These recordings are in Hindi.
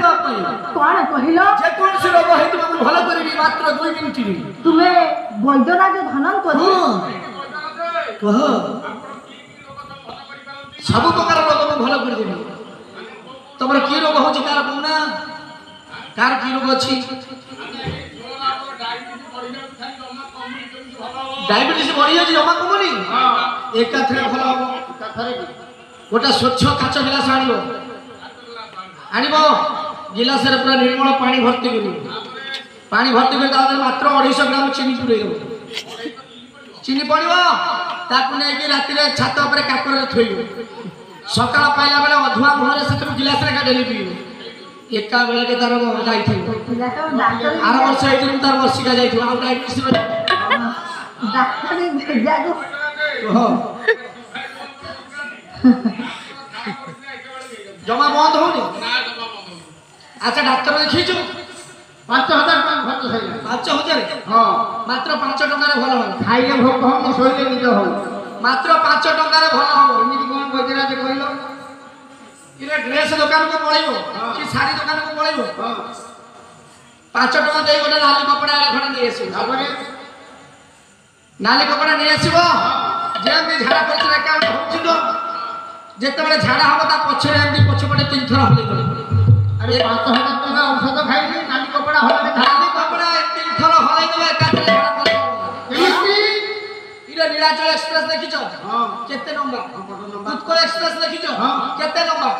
देवा पई कौन कहिलो जे कौन से रोग हेतु हम भलो करबी मात्र 2 मिनिट रे तुमे वैद्यराज धनन करी कह सब प्रकार रोग हम भलो कर देबी तमर की रोग होची कार कोना कार की रोग अछि डायबिटीज बढ़ी जाए जमा कमुनी एका थरे भल हम गोटा स्वच्छ काच गिलास आनिबो गिलास रे पूरा निर्मल पानी भर्ती करी पानी भर्ती कर दादर मात्र 250 ग्राम चीनी पुरै दो चीनी पड़िबो ताकु नै कि राति रे छात ऊपर काकर रे थोइबो सकाळ पाइला बेला अधुआ मुहरे सेतु गिलास रे काढेली पीबो एका बेला के तार जाइथिबो आर वर्ष एदिन तार वर्षिका जाइथिबो आ डायबिटीज डाक्टर भेजा गो जमा बंद होनी अच्छा डाक्टर देखीचु 5000 खर्च सही 5000 हां मात्र 5 टका रे भलो हो खाइले भोक हम सोइले निद हो मात्र 5 टका रे भलो हो एमिति कोन बजरा जे कहलो इरे ड्रेस दुकान को पळैबो कि साड़ी दुकान को पळैबो 5 टका देई गोटे नाली कपड़ा खण नै आसी तापरे नाली कपड़ा नै आसीबो जेंति झाड़ा पछरे का होछि तो जेते बेले झाड़ा हबो ता पछरे एंती पछपटे 3 थर हले गले अरे 5000 टका औषध खाइले नाली कपड़ा हले नाली कपड़ा 3 थर हले गले एकाथरे झाड़ा पछरे इरे नीलाचल एक्सप्रेस देखिछो हां केते नंबर नंबर उत्कल एक्सप्रेस देखिछो हां केते नंबर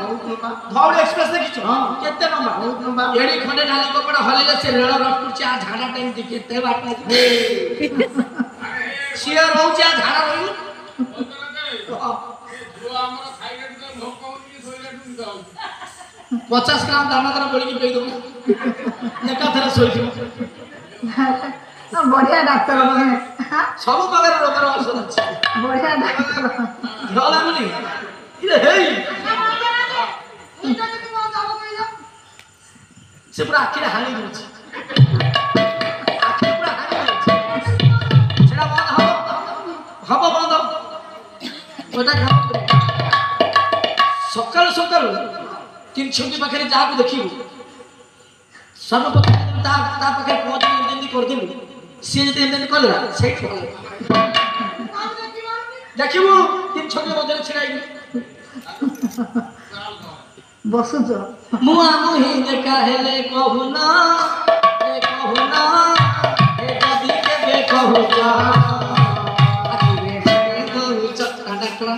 धौड़ एक्सप्रेस देखिछो हां केते नंबर बहुत नंबर एडी खंडे नाली कपड़ा हलेले से रेल रोड पुरची आ झाड़ा टाइम दि केते बाट सिया रहउची आ झाड़ा रहउ जो हमर थाइरॉइड के भोक होनी सोइले टुन जाउ 50 ग्राम दाना तर बोली के पेई दो एका थरा सोइछु बढ़िया डाक्टर माने सब प्रकार रोगर औषध अछि बढ़िया डाक्टर ढला मुनी इरे हेई से पूरा आखिर हानि दिछि आखिर पूरा हानि दिछि सेडा बंद हबो बंद ओटा सकाल सकाल 3 छुटी पाखरे जाबु देखिबु सर्वप्रथम ता पाखे पहुंच जेंदी कर देलु से जेंदी कलरा से देखिबु 3 छुटी मधे छिड़ाई बसुज मुआ मुही देखा हेले कहूना ए जदी के बे कहूना आखिरे कहू चक्का डकला